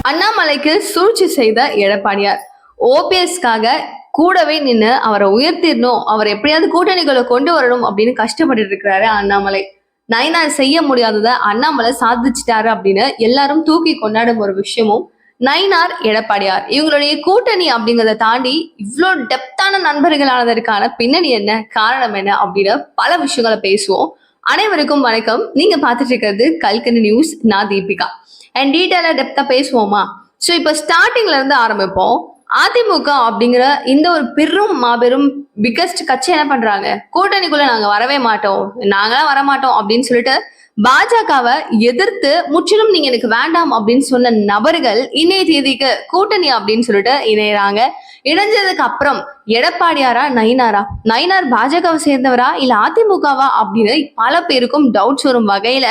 அண்ணாமலைக்கு சூழ்ச்சி செய்த எடப்பாடியார். ஓபிஎஸ்க்காக கூடவே நின்று அவரை உயர்த்திடணும், அவர் எப்படியாவது கூட்டணிகளை கொண்டு வரணும் அப்படின்னு கஷ்டப்பட்டு இருக்கிறாரு அண்ணாமலை. நயினார் செய்ய முடியாதத அண்ணாமலை சாதிச்சிட்டாரு அப்படின்னு எல்லாரும் தூக்கி கொண்டாடும் ஒரு விஷயமும் நயினார் எடப்பாடியார் இவங்களுடைய கூட்டணி அப்படிங்கிறத தாண்டி இவ்வளவு டெப்தான நண்பர்களானதற்கான பின்னணி என்ன, காரணம் என்ன அப்படின்னு பல விஷயங்களை பேசுவோம். அனைவருக்கும் வணக்கம். நீங்க பார்த்துட்டு இருக்கிறது கல்கனி நியூஸ். நான் தீபிகா. அண்ட் டீட்டெயிலா டெப்தா பேசுவோமா? ஸோ இப்போ ஸ்டார்டிங்ல இருந்து ஆரம்பிப்போம். அதிமுக அப்படிங்கிற இந்த ஒரு பெரும் மாபெரும் பிக்கஸ்ட் கட்சி என்ன பண்றாங்க, கூட்டணிக்குள்ள நாங்க வரவே மாட்டோம், நாங்களாம் வரமாட்டோம் அப்படின்னு சொல்லிட்டு பாஜகவை எதிர்த்து முற்றிலும் நீங்க எனக்கு வேண்டாம் அப்படின்னு சொன்ன நபர்கள் இன்னைய தேதிக்கு கூட்டணி அப்படின்னு சொல்லிட்டு இணையறாங்க. இணைஞ்சதுக்கு அப்புறம் எடப்பாடியாரா நயினாரா, நயினார் பாஜகவை சேர்ந்தவரா இல்ல அதிமுகவா அப்படின்னு பல பேருக்கும் டவுட்ஸ் வரும் வகையில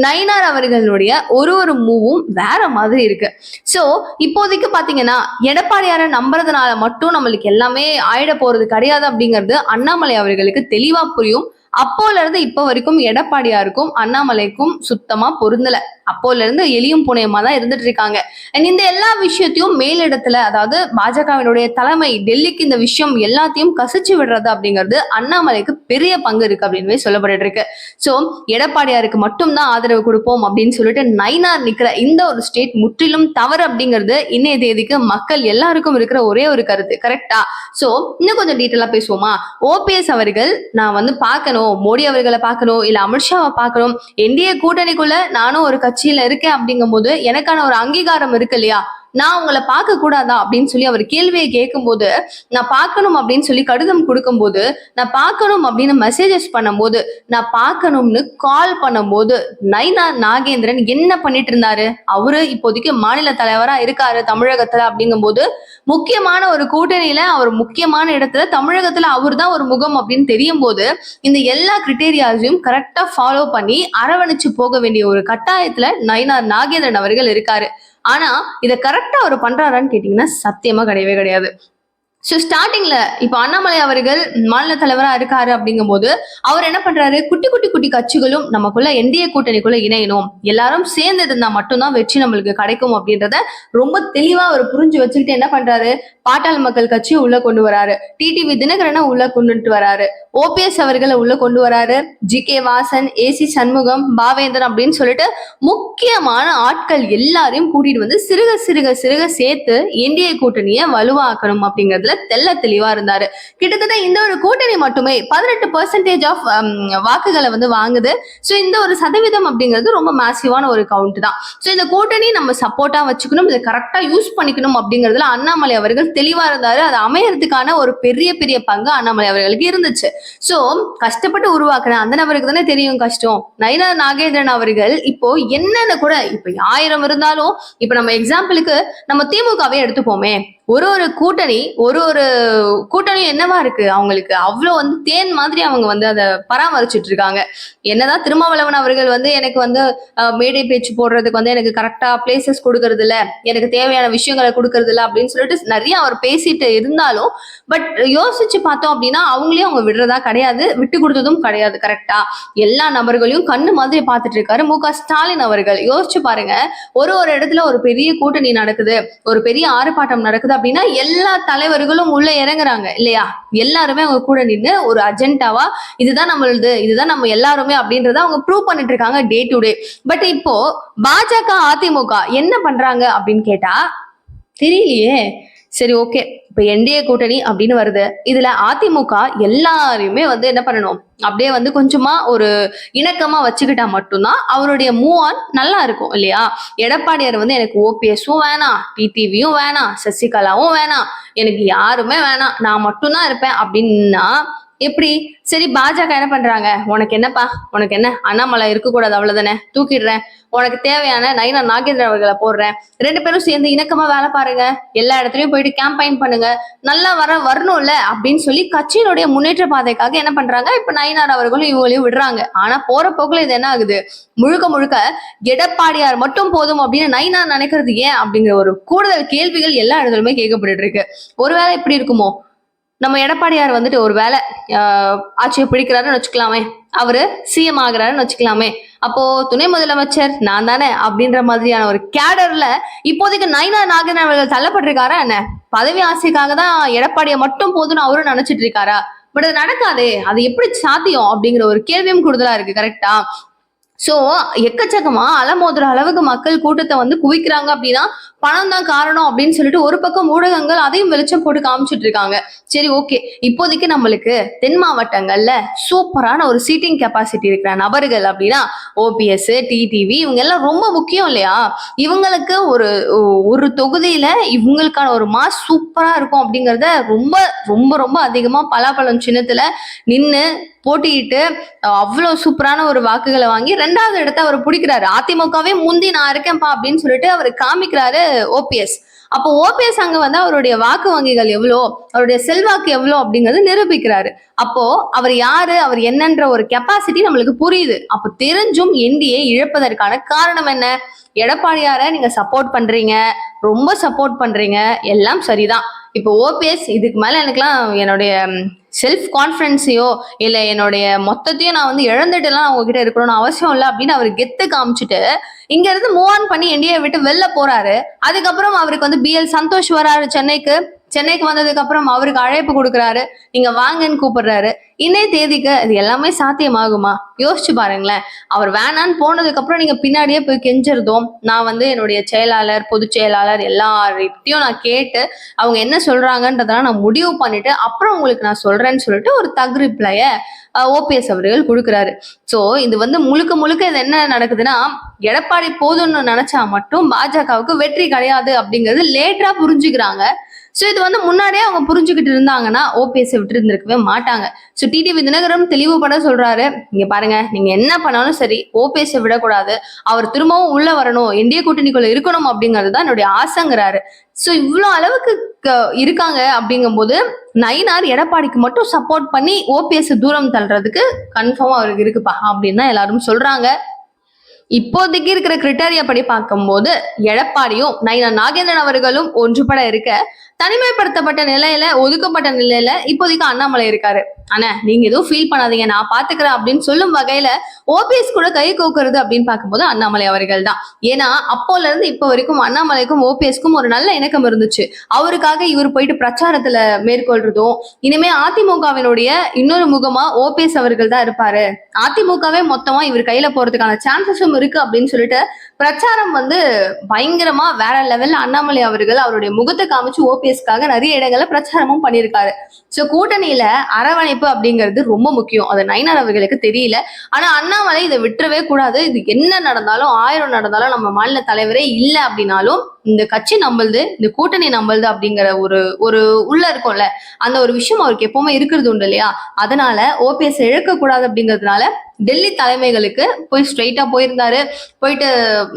நயினார் அவர்களுடைய ஒரு மூவும் வேற மாதிரி இருக்கு. சோ இப்போதைக்கு பாத்தீங்கன்னா எடப்பாடியாரை நம்புறதுனால மட்டும் நம்மளுக்கு எல்லாமே ஆயிட போறது கிடையாது அப்படிங்கிறது அண்ணாமலை அவர்களுக்கு தெளிவா புரியும். அப்போல இருந்து இப்ப வரைக்கும் எடப்பாடியாருக்கும் அண்ணாமலைக்கும் சுத்தமா பொருந்தல. அப்போல இருந்து எலியும் புனையமா தான் இருந்துட்டு இருக்காங்க. அண்ட் இந்த எல்லா விஷயத்தையும் மேலிடத்துல, அதாவது பாஜகவினுடைய தலைமை டெல்லிக்கு இந்த விஷயம் எல்லாத்தையும் கசிச்சு விடுறது அப்படிங்கிறது அண்ணாமலைக்கு பெரிய பங்கு இருக்கு அப்படின்னு சொல்லப்பட்டு இருக்கு. சோ எடப்பாடியாருக்கு மட்டும்தான் ஆதரவு கொடுப்போம் அப்படின்னு சொல்லிட்டு நயினார் நிக்கிற இந்த ஒரு ஸ்டேட் முற்றிலும் தவறு அப்படிங்கிறது இன்னைய தேதிக்கு மக்கள் எல்லாருக்கும் இருக்கிற ஒரே ஒரு கருத்து. கரெக்டா? சோ இன்னும் கொஞ்சம் டீட்டெயிலா பேசுவோமா? ஓபிஎஸ் அவர்கள் நான் வந்து பார்க்கணும், மோடி அவர்களை பார்க்கணும், இல்ல அமித்ஷாவை பார்க்கணும், என்டிஏ கூட்டணிக்குள்ள நானும் ஒரு கட்சியில இருக்கேன் அப்படிங்கும் போது எனக்கான ஒரு அங்கீகாரம் இருக்கு இல்லையா, நான் உங்களை பார்க்க கூடாதா அப்படின்னு சொல்லி அவர் கேள்வியை கேட்கும் போது, நான் பார்க்கணும் அப்படின்னு சொல்லி கடிதம் கொடுக்கும் போது, நான் பார்க்கணும் அப்படின்னு மெசேஜஸ் பண்ணும்போது, நான் பார்க்கணும்னு கால் பண்ணும்போது நயினார் நாகேந்திரன் என்ன பண்ணிட்டு இருந்தாரு? அவரு இப்போதைக்கு மாநில தலைவரா இருக்காரு தமிழகத்துல. அப்படிங்கும் போது முக்கியமான ஒரு கூட்டணியில அவர் முக்கியமான இடத்துல தமிழகத்துல அவர் தான் ஒரு முகம் அப்படின்னு தெரியும் போது இந்த எல்லா கிரிட்டேரியாஸையும் கரெக்டா ஃபாலோ பண்ணி அரவணைச்சு போக வேண்டிய ஒரு கட்டாயத்துல நயினார் நாகேந்திரன் அவர்கள் இருக்காரு. ஆனா இதை கரெக்டா அவர் பண்றாரான்னு கேட்டீங்கன்னா சத்தியமா கிடையவே கிடையாது. ஸோ ஸ்டார்டிங்ல இப்போ அண்ணாமலை அவர்கள் மாநில தலைவரா இருக்காரு அப்படிங்கும் போது அவர் என்ன பண்றாரு, குட்டி கட்சிகளும் நமக்குள்ள என்டிஏ கூட்டணிக்குள்ள இணையணும், எல்லாரும் சேர்ந்து இருந்தா மட்டும்தான் வெற்றி நம்மளுக்கு கிடைக்கும் அப்படின்றத ரொம்ப தெளிவா அவர் புரிஞ்சு வச்சுக்கிட்டு என்ன பண்றாரு, பாட்டாளி மக்கள் கட்சியை உள்ள கொண்டு வராரு, டிடிவி தினகரனை உள்ள கொண்டுட்டு வராரு, ஓபிஎஸ் அவர்களை உள்ள கொண்டு வராரு, ஜி.கே. வாசன், ஏசி சண்முகம், பாவேந்தன் அப்படின்னு சொல்லிட்டு முக்கியமான ஆட்கள் எல்லாரையும் கூட்டிட்டு வந்து சிறுக சேர்த்து என்டிஏ கூட்டணியை வலுவாக்கணும் அப்படிங்கிறதுல தெல்ல தெளிவா இருந்தாரு. கிட்டத்தட்ட இந்த ஒரு கூட்டணி மட்டுமே 18% ஆஃப் வாக்குகளை வந்து வாங்குது. சோ இந்த ஒரு சதவீதம் அப்படிங்கிறது ரொம்ப மேசிவான ஒரு கவுண்ட் தான். சோ இந்த கூட்டணி நம்ம சப்போர்ட்டா வச்சுக்கணும், இதை கரெக்டா யூஸ் பண்ணிக்கணும் அப்படிங்கிறதுல அண்ணாமலை அவர்கள் தெளிவா இருந்தாரு. அது அமையறதுக்கான ஒரு பெரிய பங்கு அண்ணாமலை அவர்களுக்கு இருந்துச்சு. சோ கஷ்டப்பட்டு உருவாக்குன அந்த நபருக்கு தானே தெரியும் கஷ்டம். நயினார் நாகேந்திரன் அவர்கள் இப்போ என்னன்னு கூட இப்ப 1000 இருந்தாலும், இப்ப நம்ம எக்ஸாம்பிளுக்கு நம்ம திமுகவே எடுத்துப்போமே, ஒரு கூட்டணி என்னவா இருக்கு அவங்களுக்கு, அவ்வளவு வந்து தேன் மாதிரி அவங்க வந்து அதை பராமரிச்சுட்டு இருக்காங்க. என்னதான் திருமாவளவன் அவர்கள் வந்து எனக்கு வந்து மேடை பேச்சு போடுறதுக்கு வந்து எனக்கு கரெக்டா பிளேசஸ் கொடுக்கறது இல்ல, எனக்கு தேவையான விஷயங்களை கொடுக்கறது இல்ல அப்படின்னு சொல்லிட்டு நிறைய அவர் பேசிட்டு இருந்தாலும், பட் யோசிச்சு பார்த்தோம் அப்படின்னா அவங்களையும் அவங்க விடுறதா கிடையாது, விட்டு கொடுத்ததும் கிடையாது. கரெக்டா எல்லா நபர்களையும் கண்ணு மாதிரி பார்த்துட்டு இருக்காரு மு.க. ஸ்டாலின் அவர்கள். யோசிச்சு பாருங்க, ஒரு இடத்துல ஒரு பெரிய கூட்டணி நடக்குது, ஒரு பெரிய ஆர்ப்பாட்டம் நடக்குது அப்படின்னா எல்லா தலைவர்களும் உள்ள இறங்குறாங்க இல்லையா, எல்லாருமே அவங்க கூட நின்று ஒரு அஜெண்டாவா இதுதான் நம்மளது, இதுதான் நம்ம எல்லாருமே அப்படின்றத அவங்க ப்ரூவ் பண்ணிட்டு இருக்காங்க டே டு டே. பட் இப்போ பாஜக அதிமுக என்ன பண்றாங்க அப்படின்னு கேட்டா தெரியலையே. சரி, ஓகே, இப்ப என்டிஏ கூட்டணி அப்படின்னு வருது, இதுல அதிமுக எல்லாரையுமே வந்து என்ன பண்ணணும், அப்படியே வந்து கொஞ்சமா ஒரு இணக்கமா வச்சுக்கிட்டா மட்டும்தான் அவருடைய மூவ் ஆன் நல்லா இருக்கும் இல்லையா. எடப்பாடியார் வந்து எனக்கு ஓபிஎஸும் வேணாம், டிடிவியும் வேணாம், சசிகலாவும் வேணாம், எனக்கு யாருமே வேணாம், நான் மட்டும்தான் இருப்பேன் அப்படின்னா எப்படி? சரி, பாஜக என்ன பண்றாங்க, உனக்கு என்னப்பா, உனக்கு என்ன, அண்ணாமலை இருக்கக்கூடாது அவ்வளவுதானே, தூக்கிடுறேன், உனக்கு தேவையான நயினார் நாகேந்திரன் அவர்களை போடுறேன், 2 பேரும் சேர்ந்து இணக்கமா வேலை பாருங்க, எல்லா இடத்துலயும் போயிட்டு கேம்பெயின் பண்ணுங்க, நல்லா வரணும்ல அப்படின்னு சொல்லி கட்சியினுடைய முன்னேற்ற பாதைக்காக என்ன பண்றாங்க, இப்ப நயினார் அவர்களும் இவங்களையும் விடுறாங்க. ஆனா போற போக்குல இது என்ன ஆகுது, முழுக்க எடப்பாடியார் மட்டும் போதும் அப்படின்னு நயினார் நினைக்கிறது ஏன் அப்படிங்கிற ஒரு கூடுதல் கேள்விகள் எல்லா இடத்துலயுமே கேட்கப்பட்டு இருக்கு. ஒருவேளை இப்படி இருக்குமோ, நம்ம எடப்பாடியார் வந்துட்டு ஒரு வேலை ஆட்சியை பிடிக்கிறாருன்னு வச்சுக்கலாமே, அவரு சிஎம் ஆகுறாருன்னு வச்சுக்கலாமே, அப்போ துணை முதலமைச்சர் நான் தானே அப்படின்ற மாதிரியான ஒரு கேடர்ல இப்போதைக்கு நயினார் நாகேந்திரன் அவர்கள் தள்ளப்பட்டிருக்காரா என்ன? பதவி ஆசைக்காக தான் எடப்பாடியை மட்டும் போதும்னு அவரும் நினைச்சிட்டு இருக்காரா? பட் அது நடக்காதே, அது எப்படி சாத்தியம் அப்படிங்கிற ஒரு கேள்வியும் கூடுதலா இருக்கு. கரெக்டா? சோ எக்கச்சக்கமா அலமோதுற அளவுக்கு மக்கள் கூட்டத்தை வந்து குவிக்கிறாங்க அப்படின்னா பணம் தான் காரணம் அப்படின்னு சொல்லிட்டு ஒரு பக்கம் ஊடகங்கள் அதையும் வெளிச்சம் போட்டு காமிச்சிட்டு இருக்காங்க. சரி, ஓகே, இப்போதைக்கு நம்மளுக்கு தென் மாவட்டங்கள்ல சூப்பரான ஒரு சீட்டிங் கெப்பாசிட்டி இருக்கிற நபர்கள் அப்படின்னா ஓபிஎஸ், டிடிவி இவங்க எல்லாம் ரொம்ப முக்கியம் இல்லையா? இவங்களுக்கு ஒரு ஒரு தொகுதியில இவங்களுக்கான ஒரு மாஸ் சூப்பரா இருக்கும் அப்படிங்கறத ரொம்ப ரொம்ப ரொம்ப அதிகமா பலாப்பழம் சின்னத்துல நின்னு போட்டியிட்டு அவ்வளவு சூப்பரான ஒரு வாக்குகளை வாங்கி 2வது இடத்தை அவர் பிடிக்கிறாரு. அதிமுகவே முந்தி நான் இருக்கேன்ப்பா அப்படின்னு சொல்லிட்டு அவர் காமிக்கிறாரு ஓபிஎஸ். அப்போ ஓபிஎஸ் அங்க வந்து அவருடைய வாக்கு வங்கிகள் எவ்வளோ, அவருடைய செல்வாக்கு எவ்வளோ அப்படிங்கறது நிரூபிக்கிறாரு. அப்போ அவர் யாரு, அவர் என்னன்ற ஒரு கெப்பாசிட்டி நம்மளுக்கு புரியுது. அப்போ தெரிஞ்சும் என்டிஏ இழப்பதற்கான காரணம் என்ன? எடப்பாடியார நீங்க சப்போர்ட் பண்றீங்க, ரொம்ப சப்போர்ட் பண்றீங்க, எல்லாம் சரிதான். இப்போ ஓபிஎஸ் இதுக்கு மேல எனக்குலாம் என்னுடைய செல்ஃப் கான்பிடன்ஸையோ இல்ல என்னுடைய மொத்தத்தையும் நான் வந்து இழந்துட்டுலாம் உங்ககிட்ட இருக்கணும்னு அவசியம் இல்லை அப்படின்னு அவர் கெத்து காமிச்சிட்டு இங்க இருந்து மூவ் ஆன் பண்ணி என்டிஏ விட்டு வெளில போறாரு. அதுக்கப்புறம் அவருக்கு வந்து பிஎல் சந்தோஷ் வராரு சென்னைக்கு வந்ததுக்கு அப்புறம் அவருக்கு அழைப்பு கொடுக்குறாரு, நீங்க வாங்கன்னு கூப்பிடுறாரு. இன்னைய தேதிக்கு இது எல்லாமே சாத்தியமாகுமா? யோசிச்சு பாருங்களேன். அவர் வேணான்னு போனதுக்கு அப்புறம் நீங்க பின்னாடியே போய் கெஞ்சிருந்தோம். நான் வந்து என்னுடைய செயலாளர், பொதுச் செயலாளர் எல்லார்கிட்டையும் நான் கேட்டு அவங்க என்ன சொல்றாங்கன்றதெல்லாம் நான் முடிவு பண்ணிட்டு அப்புறம் உங்களுக்கு நான் சொல்றேன்னு சொல்லிட்டு ஒரு தக் ரிப்ளைய ஓபிஎஸ் அவர்கள் கொடுக்குறாரு. சோ இது வந்து முழுக்க முழுக்க இது என்ன நடக்குதுன்னா, எடப்பாடி போதும்னு நினைச்சா மட்டும் பாஜகவுக்கு வெற்றி கிடையாது அப்படிங்கிறது லேட்டரா புரிஞ்சுக்கிறாங்க. சோ இது வந்து முன்னாடியே அவங்க புரிஞ்சுக்கிட்டு இருந்தாங்கன்னா ஓபிஎஸ் விட்டு இருந்திருக்கவே மாட்டாங்க. சோ டிடிவி தினகரன் தெளிவுபட சொல்றாரு, இங்க பாருங்க, நீங்க என்ன பண்ணாலும் சரி ஓபிஎஸ் விடக்கூடாது, அவர் திரும்பவும் உள்ள வரணும், என்டிஏ கூட்டணிக்குள்ள இருக்கணும் அப்படிங்கிறது தான் என்னுடைய ஆசைங்கிறாரு. சோ இவ்வளவு அளவுக்கு இருக்காங்க அப்படிங்கும் போது நயினார் எடப்பாடிக்கு மட்டும் சப்போர்ட் பண்ணி ஓபிஎஸ் தூரம் தள்ளுறதுக்கு கன்ஃபார்மா அவருக்கு இருக்குப்பா அப்படின்னு தான் எல்லாரும் சொல்றாங்க. இப்போதைக்கு இருக்கிற கிரிட்டேரியா படி பார்க்கும்போது எடப்பாடியும் நயினார் நாகேந்திரன் அவர்களும் ஒன்றுபட இருக்க, தனிமைப்படுத்தப்பட்ட நிலையில ஒதுக்கப்பட்ட நிலையில இப்போதைக்கு அண்ணாமலை இருக்காரு. ஆனா நீங்க எதுவும் ஃபீல் பண்ணாதீங்க, நான் பாத்துக்கிறேன் அப்படின்னு சொல்லும் வகையில ஓபிஎஸ் கூட கை கோக்குறது அப்படின்னு பார்க்கும்போது அண்ணாமலை அவர்கள் தான். ஏன்னா அப்போல இருந்து இப்ப வரைக்கும் அண்ணாமலைக்கும் ஓபிஎஸ்க்கும் ஒரு நல்ல இணக்கம் இருந்துச்சு. அவருக்காக இவர் போயிட்டு பிரச்சாரத்துல மேற்கொள்றதும், இனிமே அதிமுகவினுடைய இன்னொரு முகமா ஓபிஎஸ் அவர்கள் தான் இருப்பாரு, அதிமுகவே மொத்தமா இவர் கையில போறதுக்கான சான்சஸும் இருக்கு அப்படின்னு சொல்லிட்டு பிரச்சாரம் வந்து பயங்கரமா வேற லெவல்ல அண்ணாமலை அவர்கள் அவருடைய முகத்தை காமிச்சு ஓபிஎஸ்க்காக நிறைய இடங்கள்ல பிரச்சாரமும் பண்ணியிருக்காரு. சோ கூட்டணியில அரவணைப்பு அப்படிங்கிறது ரொம்ப முக்கியம். அது நயினார் அவர்களுக்கு தெரியல. ஆனா அண்ணாமலை இதை விட்டுறவே கூடாது. இது என்ன நடந்தாலும் 1000 நடந்தாலும் நம்ம மாநில தலைவரே இல்லை அப்படின்னாலும் இந்த கட்சி நம்பளுது, இந்த கூட்டணி நம்பளுது அப்படிங்கிற ஒரு ஒரு உள்ள இருக்கும்ல, அந்த ஒரு விஷயம் அவருக்கு எப்பவுமே இருக்கிறது உண்டு இல்லையா? அதனால ஓபிஎஸ் இழக்க கூடாது அப்படிங்கிறதுனால டெல்லி தலைமைகளுக்கு போய் ஸ்ட்ரெயிட்டா போயிருந்தாரு. போயிட்டு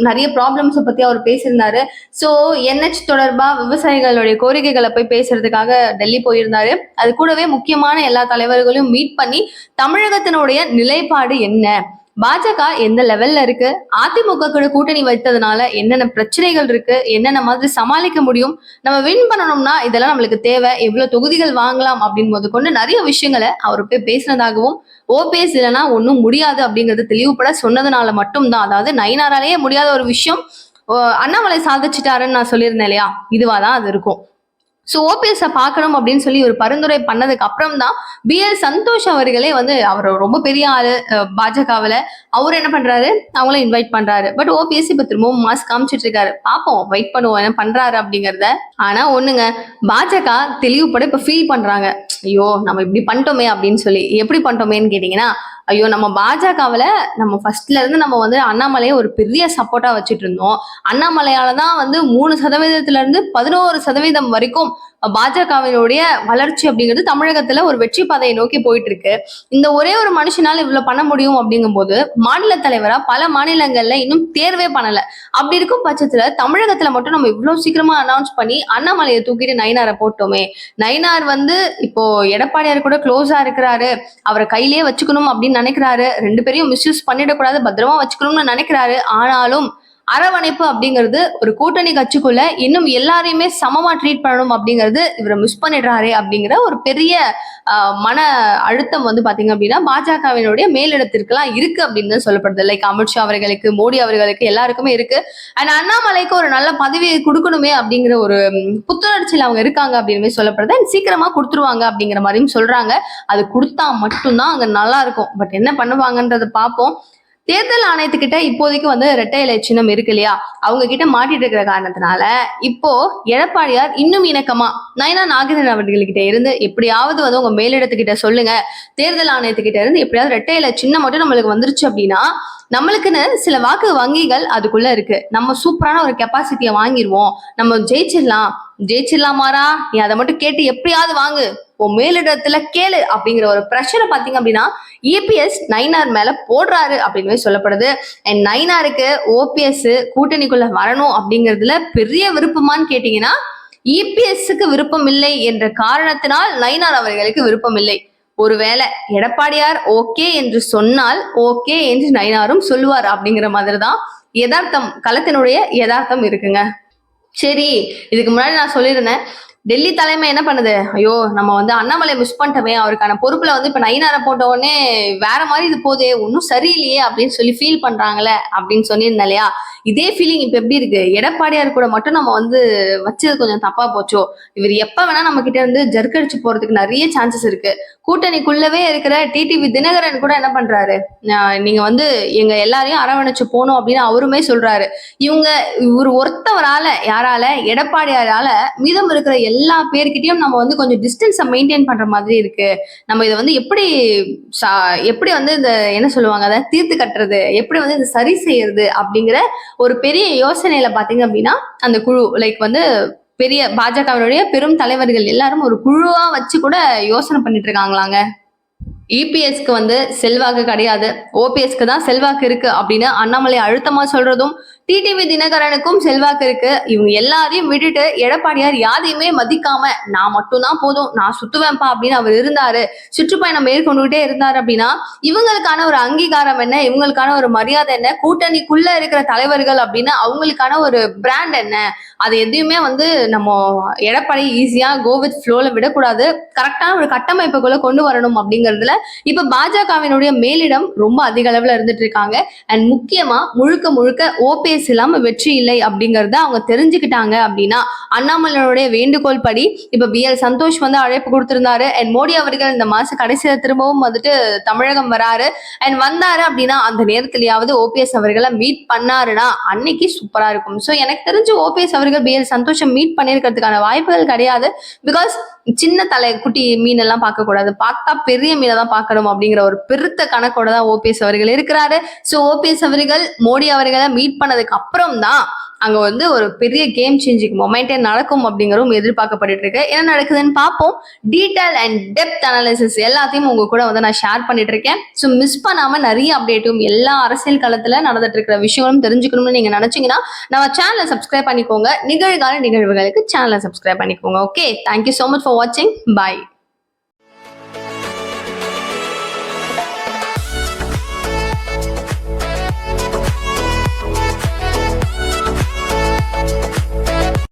நிறைய ப்ராப்ளம்ஸை பத்தி அவர் பேசியிருந்தாரு. சோ என்ஹெச் தொடர்பா விவசாயிகளுடைய கோரிக்கைகளை போய் பேசுறதுக்காக டெல்லி போயிருந்தாரு. அது கூடவே முக்கியமான எல்லா தலைவர்களையும் மீட் பண்ணி தமிழகத்தினுடைய நிலைப்பாடு என்ன, பாஜக எந்த லெவல்ல இருக்கு, அதிமுக கூட கூட்டணி வைத்ததுனால என்னென்ன பிரச்சனைகள் இருக்கு, என்னென்ன மாதிரி சமாளிக்க முடியும், நம்ம வின் பண்ணணும்னா இதெல்லாம் நம்மளுக்கு தேவை, எவ்வளவு தொகுதிகள் வாங்கலாம் அப்படின்னு போது கொண்டு நிறைய விஷயங்களை அவர் போய் பேசினதாகவும், ஓபிஎஸ் இல்லைன்னா ஒன்றும் முடியாது அப்படிங்கறது தெளிவுபட சொன்னதுனால மட்டும்தான், அதாவது நயினாராலேயே முடியாத ஒரு விஷயம் அண்ணாமலை சாதிச்சிட்டாருன்னு நான் சொல்லியிருந்தேன் இல்லையா, இதுவாதான் அது இருக்கும். சோ ஓபிஎஸ் பார்க்கணும் அப்படின்னு சொல்லி ஒரு பரிந்துரை பண்ணதுக்கு அப்புறம் தான் பிஎல் சந்தோஷ் அவர்களே வந்து அவர் ரொம்ப பெரிய ஆளு பாஜகவுல, அவர் என்ன பண்றாரு, அவங்கள இன்வைட் பண்றாரு. பட் ஓபிஎஸ் இப்ப திரும்பவும் மாஸ் காமிச்சிட்டு இருக்காரு. பாப்போம், வெயிட் பண்ணுவோம் என்ன பண்றாரு அப்படிங்கறத. ஆனா ஒண்ணுங்க, பாஜக தெளிவுபட இப்ப ஃபீல் பண்றாங்க, ஐயோ நம்ம இப்படி பண்ணிட்டோமே அப்படின்னு சொல்லி. எப்படி பண்ணிட்டோமேன்னு கேட்டீங்கன்னா, ஐயோ நம்ம பாஜகவுல நம்ம ஃபர்ஸ்ட்ல இருந்து நம்ம வந்து அண்ணாமலையை ஒரு பெரிய சப்போர்ட்டா வச்சுட்டு இருந்தோம். அண்ணாமலையால தான் வந்து 3% இருந்து 11% வரைக்கும் பாஜகவினுடைய வளர்ச்சி அப்படிங்கிறது தமிழகத்துல ஒரு வெற்றி பாதையை நோக்கி போயிட்டு இருக்கு. இந்த ஒரே ஒரு மனுஷனால இவ்வளவு பண்ண முடியும் அப்படிங்கும் போது மாநில தலைவரா பல மாநிலங்கள்ல இன்னும் தேர்வே பண்ணல. அப்படி இருக்கும் பட்சத்துல தமிழகத்துல மட்டும் நம்ம இவ்வளவு சீக்கிரமா அனௌன்ஸ் பண்ணி அண்ணாமலையை தூக்கிட்டு நயினாரை போட்டோமே. நயினார் வந்து இப்போ எடப்பாடியார் கூட க்ளோஸா இருக்கிறாரு, அவரை கையிலேயே வச்சுக்கணும் அப்படின்னு நினைக்கிறாரு, 2 பேரையும் மிஸ்யூஸ் பண்ணிடக்கூடாது, பத்திரமா வச்சுக்கணும்னு நினைக்கிறாரு. ஆனாலும் அரவணைப்பு அப்படிங்கிறது ஒரு கூட்டணி கட்சிக்குள்ள இன்னும் எல்லாரையுமே சமமா ட்ரீட் பண்ணணும் அப்படிங்கிறது இவரை மிஸ் பண்ணிடுறாரு அப்படிங்கிற ஒரு பெரிய மன அழுத்தம் வந்து பாத்தீங்க அப்படின்னா பாஜகவினுடைய மேலிடத்திற்கெல்லாம் இருக்கு அப்படின்னு தான் சொல்லப்படுது. லைக் அமித்ஷா அவர்களுக்கு, மோடி அவர்களுக்கு, எல்லாருக்குமே இருக்கு. அண்ட் அண்ணாமலைக்கு ஒரு நல்ல பதவி கொடுக்கணுமே அப்படிங்கிற ஒரு புத்துணர்ச்சியில் அவங்க இருக்காங்க அப்படின்னு சொல்லப்படுது. அண்ட் சீக்கிரமா கொடுத்துருவாங்க அப்படிங்கிற மாதிரியும் சொல்றாங்க. அது கொடுத்தா மட்டும்தான் அங்க நல்லா இருக்கும். பட் என்ன பண்ணுவாங்கன்றத பார்ப்போம். தேர்தல் ஆணையத்துக்கிட்ட இப்போதைக்கு வந்து இரட்டை இலை சின்னம் இருக்கு இல்லையா, அவங்க கிட்ட மாட்டிட்டு இருக்கிற காரணத்தினால இப்போ எடப்பாடியார் இன்னும் இணக்கமா நயனா நாகேந்திரன் அவர்கள்கிட்ட இருந்து எப்படியாவது வந்து உங்க மேலிடத்துக்கிட்ட சொல்லுங்க, தேர்தல் ஆணையத்துக்கிட்ட இருந்து எப்படியாவது இரட்டை இலை சின்னம் மட்டும் நம்மளுக்கு வந்துருச்சு அப்படின்னா நம்மளுக்குன்னு சில வாக்கு வங்கிகள் அதுக்குள்ள இருக்கு, நம்ம சூப்பரான ஒரு கெப்பாசிட்டியை வாங்கிடுவோம், நம்ம ஜெயிச்சிடலாமாரா, நீ அதை மட்டும் கேட்டு எப்படியாவது வாங்கு, உன் மேலிடத்துல கேளு அப்படிங்கிற ஒரு பிரஷரை பாத்தீங்க அப்படின்னா இபிஎஸ் நயினார் மேல போடுறாரு அப்படின்னு சொல்லப்படுது. அண்ட் நயினாருக்கு ஓபிஎஸ் கூட்டணிக்குள்ள வரணும் அப்படிங்கிறதுல பெரிய விருப்பமான்னு கேட்டீங்கன்னா இபிஎஸ்க்கு விருப்பம் இல்லை என்ற காரணத்தினால் நயினார் அவர்களுக்கு விருப்பம் இல்லை. ஒருவேளை எடப்பாடியார் ஓகே என்று சொன்னால் ஓகே என்று நயினாரும் சொல்லுவார் அப்படிங்கிற மாதிரிதான் யதார்த்தம், களத்தினுடைய யதார்த்தம் இருக்குங்க. சரி, இதுக்கு முன்னாடி நான் சொல்லியிருந்தேன், டெல்லி தலைமை என்ன பண்ணுது, ஐயோ நம்ம வந்து அண்ணாமலை மிஸ் பண்ணிட்டோமே, அவருக்கான பொறுப்புல வந்து இப்ப நயினாரை போட்ட உடனே வேற மாதிரி இது போதே, ஒன்னும் சரியில்லையே அப்படின்னு சொல்லி ஃபீல் பண்றாங்களே அப்படின்னு சொன்னிருந்தேன் இல்லையா. இதே ஃபீலிங் இப்ப எப்படி இருக்கு, எடப்பாடியார் கூட மட்டும் நம்ம வந்து வச்சது கொஞ்சம் தப்பா போச்சோ, இவர் எப்ப வேணா நம்ம கிட்ட இருந்து ஜர்க்கடிச்சு போறதுக்கு நிறைய சான்சஸ் இருக்கு. கூட்டணிக்குள்ளவே இருக்கிற டிடிவி தினகரன் கூட என்ன பண்றாரு, நீங்க வந்து எங்க எல்லாரையும் அரவணைச்சு போகணும் அப்படின்னு அவருமே சொல்றாரு. இவர் ஒருத்தவரால, யாரால, எடப்பாடியாரால மீதம் இருக்கிற எல்லா பேர்கிட்டயும் நம்ம வந்து கொஞ்சம் டிஸ்டன்ஸை மெயின்டைன் பண்ற மாதிரி இருக்கு. நம்ம இதை வந்து எப்படி வந்து இந்த என்ன சொல்லுவாங்க, அதை தீர்த்து கட்டுறது, எப்படி வந்து இந்த சரி செய்யறது அப்படிங்கிற ஒரு பெரிய யோசனையில பாத்தீங்க அப்படின்னா அந்த குழு லைக் வந்து பெரிய பாஜகவினுடைய பெரும் தலைவர்கள் எல்லாரும் ஒரு குழுவா வச்சு கூட யோசனை பண்ணிட்டு இருக்காங்களாங்க. இபிஎஸ்க்கு வந்து செல்வாக்கு கிடையாது, ஓபிஎஸ்க்கு தான் செல்வாக்கு இருக்கு அப்படின்னு அண்ணாமலை அழுத்தமா சொல்றதும், டிடிவி தினகரனுக்கும் செல்வாக்கு இருக்கு, இவங்க எல்லாரையும் விட்டுட்டு எடப்பாடியார் யாரையுமே மதிக்காம நான் மட்டும்தான் போதும், நான் சுத்துவேன்ப்பா அப்படின்னு அவர் இருந்தாரு, சுற்றுப்பயணம் மேற்கொண்டுகிட்டே இருந்தாரு அப்படின்னா இவங்களுக்கான ஒரு அங்கீகாரம் என்ன, இவங்களுக்கான ஒரு மரியாதை என்ன, கூட்டணிக்குள்ள இருக்கிற தலைவர்கள் அப்படின்னு அவங்களுக்கான ஒரு பிராண்ட் என்ன, அது எதையுமே வந்து நம்ம எடப்பாடி ஈஸியா கோ வித் ஃப்ளோல விடக்கூடாது, கரெக்டான ஒரு கட்டமைப்புக்குள்ள கொண்டு வரணும் அப்படிங்கிறதுல இப்ப பாஜகவினுடைய மேலிடம் ரொம்ப அதிக அளவுல இருந்துட்டு இருக்காங்க. அண்ட் முக்கியமா முழுக்க ஓபிஎஸ் இல்லாம வெற்றி இல்லை அப்படிங்கறத அவங்க தெரிஞ்சுக்கிட்டாங்க அப்படின்னா அண்ணாமலையுடைய வேண்டுகோள் படி இப்ப BL சந்தோஷ் வந்து அழைப்பு கொடுத்திருந்தாரு. அண்ட் மோடி அவர்கள் இந்த மாசம் கடைசியில திரும்பவும் வந்துட்டு தமிழகம் வராரு. அண்ட் வந்தாரு அப்படின்னா அந்த நேரத்திலேயாவது ஓபிஎஸ் அவர்களை மீட் பண்ணாருன்னா அன்னைக்கு சூப்பரா இருக்கும். ஸோ எனக்கு தெரிஞ்சு ஓபிஎஸ் அவர்கள் BL சந்தோஷம் மீட் பண்ணிருக்கிறதுக்கான வாய்ப்புகள் கிடையாது. பிகாஸ் சின்ன குட்டி மீன் எல்லாம் பார்க்க கூடாது, பார்த்தா பெரிய மீனை தான் பார்க்கணும் அப்படிங்கிற ஒரு பெருத்த கணக்கோட தான் ஓபிஎஸ் அவர்கள் இருக்கிறாரு. ஸோ ஓபிஎஸ் அவர்கள் மோடி அவர்களை மீட் பண்ணதுக்கு அப்புறம் தான் அங்க வந்து ஒரு பெரிய கேம் சேஞ்சிங் மொமெண்டே நடக்கும் அப்படிங்கிறதும் எதிர்பார்க்கப்பட்டு இருக்கு. என்ன நடக்குதுன்னு பார்ப்போம். டீடைல் அண்ட் டெப்த் அனாலிசிஸ் எல்லாத்தையும் உங்க கூட வந்து நான் ஷேர் பண்ணிட்டு இருக்கேன். ஸோ மிஸ் பண்ணாம நிறைய அப்டேட்டும் எல்லா அரசியல் களத்துல நடந்துட்டு இருக்கிற விஷயங்களும் தெரிஞ்சுக்கணும்னு நீங்க நினைச்சீங்கன்னா நம்ம சேனலை சப்ஸ்கிரைப் பண்ணிக்கோங்க. நிகழ்கால நிகழ்வுகளுக்கு சேனலை சப்ஸ்கிரைப் பண்ணிக்கோங்க. Okay, thank you so much for வாட்சிங். பாய்.